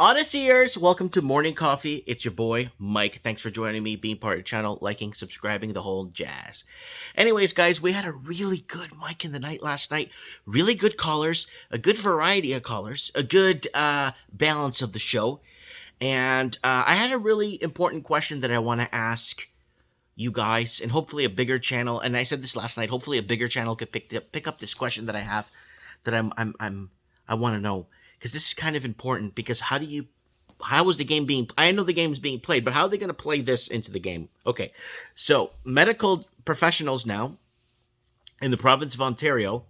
Odysseyers, welcome to Morning Coffee. It's your boy, Mike. Thanks for joining me, being part of the channel, liking, subscribing, the whole jazz. Anyways, guys, we had a really good Mike in the Night last night. Really good callers, a good variety of callers, a good balance of the show. And I had a really important question that I want to ask you guys, and hopefully a bigger channel. And I said this last night. Hopefully, a bigger channel could pick up this question that I have, that I want to know, because this is kind of important. Because how is the game being? I know the game is being played, but how are they going to play this into the game? Okay, so medical professionals now in the province of Ontario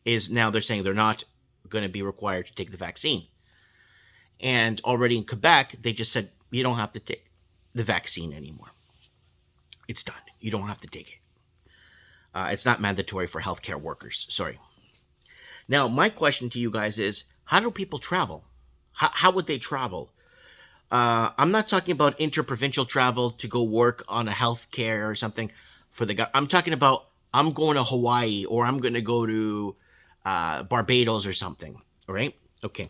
they're saying they're not going to be required to take the vaccine. And already in Quebec, they just said, you don't have to take the vaccine anymore. It's done. You don't have to take it. It's not mandatory for healthcare workers. Sorry. Now, my question to you guys is, how do people travel? How would they travel? I'm not talking about interprovincial travel to go work on a healthcare or something for the government. I'm talking about, I'm going to Hawaii, or I'm going to go to Barbados or something. All right? Okay.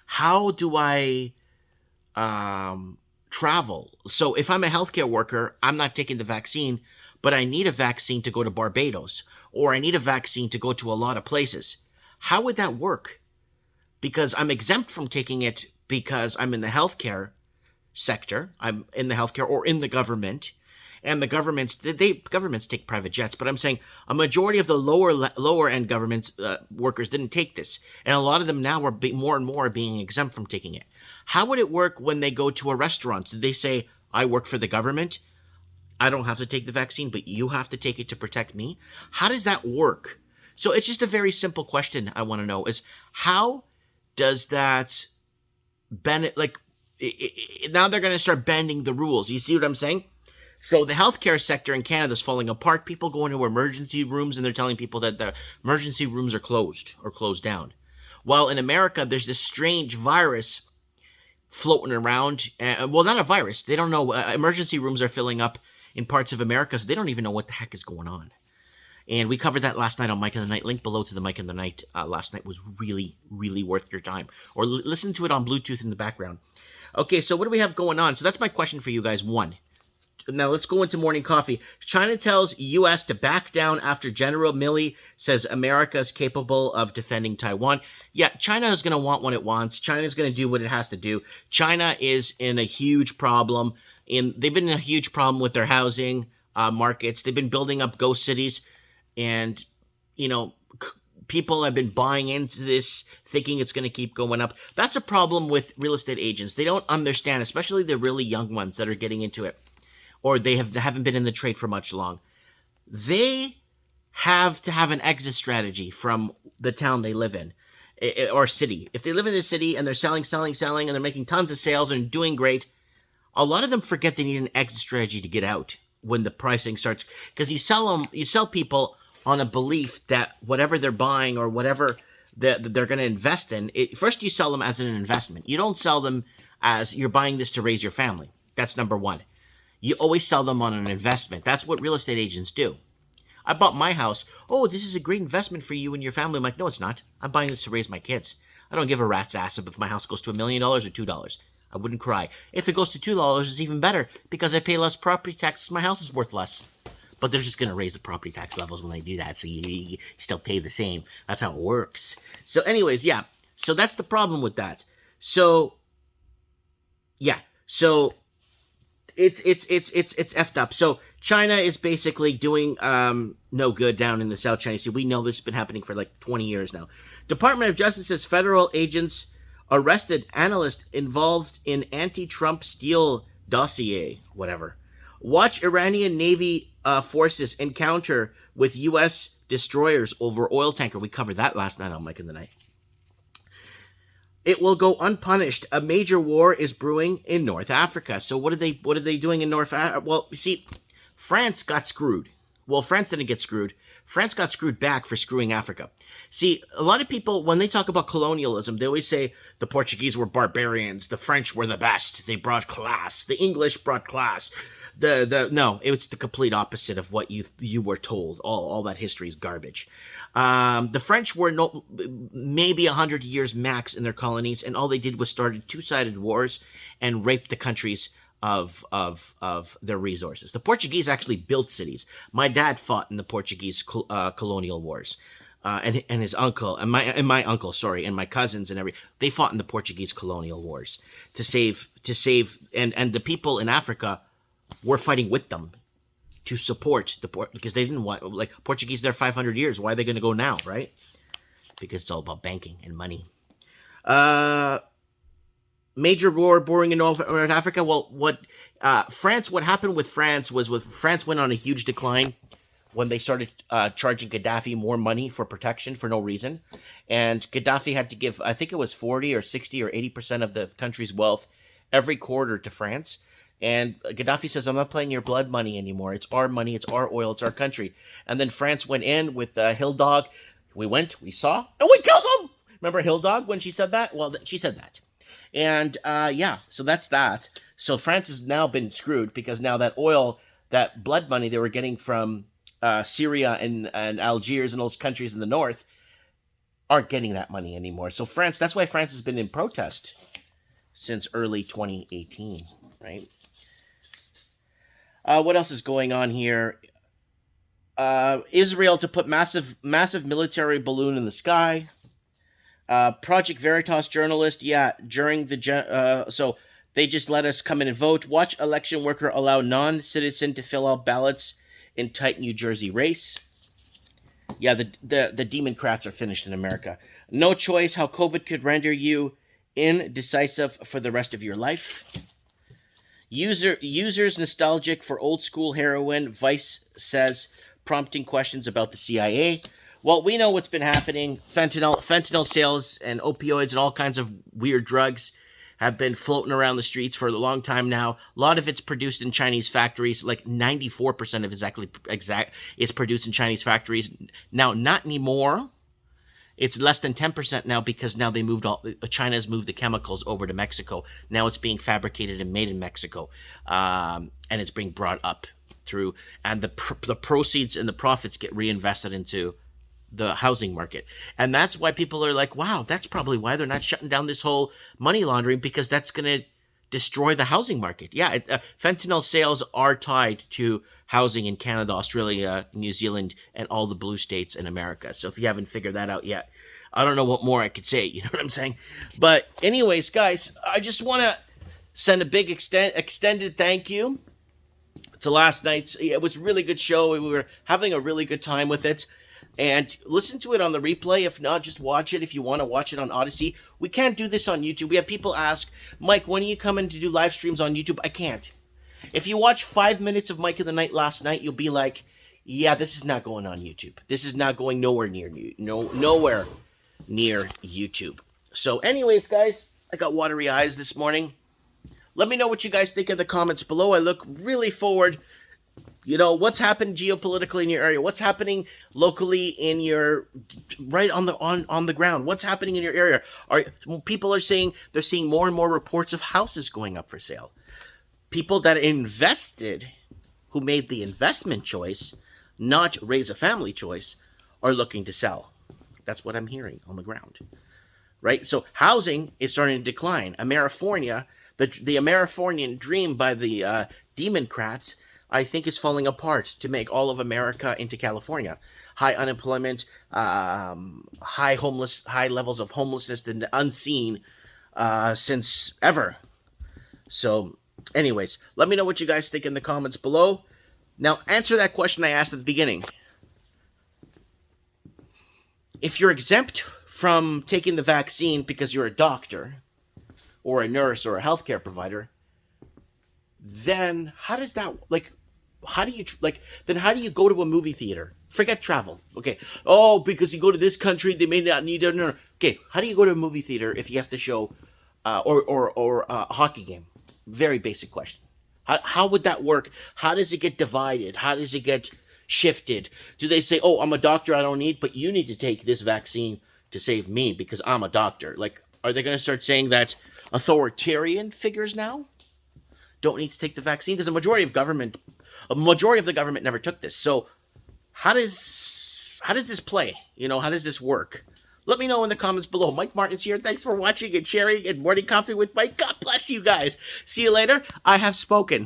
How do I travel? So if I'm a healthcare worker, I'm not taking the vaccine, but I need a vaccine to go to Barbados, or I need a vaccine to go to a lot of places. How would that work? Because I'm exempt from taking it because I'm in the healthcare sector. I'm in the healthcare or in the government. And the governments take private jets, but I'm saying a majority of the lower end governments workers didn't take this, and a lot of them now are more and more being exempt from taking it. How would it work when they go to a restaurant? Did they say, I work for the government, I don't have to take the vaccine, but you have to take it to protect me? How does that work? So it's just a very simple question I want to know is, how does that now they're going to start bending the rules. You see what I'm saying? So the healthcare sector in Canada is falling apart. People go into emergency rooms and they're telling people that the emergency rooms are closed or closed down. While in America, there's this strange virus floating around. Well, not a virus. They don't know. Emergency rooms are filling up in parts of America, so they don't even know what the heck is going on. And we covered that last night on Mike in the Night. Link below to the Mike in the Night last night was really, really worth your time. Or listen to it on Bluetooth in the background. Okay, so what do we have going on? So that's my question for you guys. One. Now let's go into morning coffee. China tells U.S. to back down after General Milley says America is capable of defending Taiwan. Yeah, China is going to want what it wants. China is going to do what it has to do. China is in a huge problem. They've been in a huge problem with their housing markets. They've been building up ghost cities. And, people have been buying into this, thinking it's going to keep going up. That's a problem with real estate agents. They don't understand, especially the really young ones that are getting into it, or they haven't been in the trade for much long. They have to have an exit strategy from the town they live in, or city. If they live in the city and they're selling, and they're making tons of sales and doing great, a lot of them forget they need an exit strategy to get out when the pricing starts. Because you sell people on a belief that whatever they're buying or whatever that they're going to invest in, first you sell them as an investment. You don't sell them as you're buying this to raise your family. That's number one. You always sell them on an investment. That's what real estate agents do. I bought my house. Oh, this is a great investment for you and your family. I'm like, no, it's not. I'm buying this to raise my kids. I don't give a rat's ass if my house goes to $1 million or $2. I wouldn't cry. If it goes to $2, it's even better because I pay less property taxes. My house is worth less. But they're just going to raise the property tax levels when they do that, so you still pay the same. That's how it works. So anyways, yeah. So that's the problem with that. So, yeah. So it's effed up. So China is basically doing no good down in the South China Sea. We know this has been happening for like 20 years now. Department of Justice says federal agents arrested analyst involved in anti-Trump Steele dossier, whatever. Watch Iranian Navy forces encounter with U.S. destroyers over oil tanker. We covered that last night on Mike in the Night. It will go unpunished. A major war is brewing in North Africa. So what are they doing in North Africa? Well, you see, France got screwed. Well, France didn't get screwed. France got screwed back for screwing Africa. See, a lot of people, when they talk about colonialism, they always say the Portuguese were barbarians, the French were the best, they brought class, the English brought class. No, it's the complete opposite of what you were told. All that history is garbage. The French were maybe 100 years max in their colonies, and all they did was started two-sided wars and raped the countries of their resources. The Portuguese actually built cities. My dad fought in the Portuguese colonial wars, and his uncle and my uncle, sorry, and my cousins and they fought in the Portuguese colonial wars to save and the people in Africa were fighting with them to support because they didn't want, like, Portuguese there 500 years. Why are they going to go now, right? Because it's all about banking and money. Major war boring in North Africa. Well, what happened with France was France went on a huge decline when they started charging Gaddafi more money for protection for no reason. And Gaddafi had to give, I think it was 40 or 60 or 80% of the country's wealth every quarter to France. And Gaddafi says, I'm not playing your blood money anymore. It's our money, it's our oil, it's our country. And then France went in with Hill Dog. We went, we saw, and we killed him! Remember Hill Dog when she said that? Well, she said that. And so that's that. So France has now been screwed because now that oil, that blood money they were getting from Syria and Algiers and those countries in the north aren't getting that money anymore. So France, that's why France has been in protest since early 2018, right? What else is going on here? Israel to put massive military balloon in the sky. Project Veritas journalist, during the so they just let us come in and vote. Watch election worker allow non-citizen to fill out ballots in tight New Jersey race. Yeah, the Democrats are finished in America. No choice, how COVID could render you indecisive for the rest of your life. Users nostalgic for old school heroin, Vice says, prompting questions about the CIA. Well, we know what's been happening. Fentanyl sales and opioids and all kinds of weird drugs have been floating around the streets for a long time now. A lot of it's produced in Chinese factories. Like 94% of it is produced in Chinese factories. Now, not anymore. It's less than 10% now because now China's moved the chemicals over to Mexico. Now it's being fabricated and made in Mexico, and it's being brought up through, and the proceeds and the profits get reinvested into the housing market. And that's why people are like, wow, that's probably why they're not shutting down this whole money laundering, because that's going to destroy the housing market. Yeah, fentanyl sales are tied to housing in Canada, Australia, New Zealand, and all the blue states in America. So if you haven't figured that out yet, I don't know what more I could say. You know what I'm saying? But anyways, guys, I just want to send a big extended thank you to last night's. It was a really good show. We were having a really good time with it. And listen to it on the replay. If not, just watch it if you want to watch it on Odyssey. We can't do this on YouTube. We have people ask, Mike, when are you coming to do live streams on YouTube? I can't. If you watch 5 minutes of Mike of the Night last night, you'll be like, yeah, this is not going on YouTube. This is not going nowhere near YouTube. So anyways, guys, I got watery eyes this morning. Let me know what you guys think in the comments below. I look really forward. You know, what's happened geopolitically in your area? What's happening locally in your, right on the ground? What's happening in your area? People are saying they're seeing more and more reports of houses going up for sale. People that invested, who made the investment choice, not raise a family choice, are looking to sell. That's what I'm hearing on the ground, right? So housing is starting to decline. Amerifornia, the Amerifornian dream by the Democrats, I think, is falling apart to make all of America into California. High unemployment, high levels of homelessness and unseen since ever. So, anyways, let me know what you guys think in the comments below. Now, answer that question I asked at the beginning. If you're exempt from taking the vaccine because you're a doctor or a nurse or a healthcare provider, then how does that, how do you go to a movie theater? Forget travel. Okay. Oh, because you go to this country, they may not need it. No. Okay. How do you go to a movie theater if you have to show, or a hockey game? Very basic question. How would that work? How does it get divided? How does it get, shifted? Do they say, oh, I'm a doctor, I don't need, but you need to take this vaccine to save me because I'm a doctor? Like, are they going to start saying that authoritarian figures now don't need to take the vaccine? Because a majority of the government never took this. So how does this play? How does this work? Let me know in the comments below. Mike Martin's here. Thanks for watching and sharing and Morning Coffee with Mike. God bless you guys. See you later. I have spoken.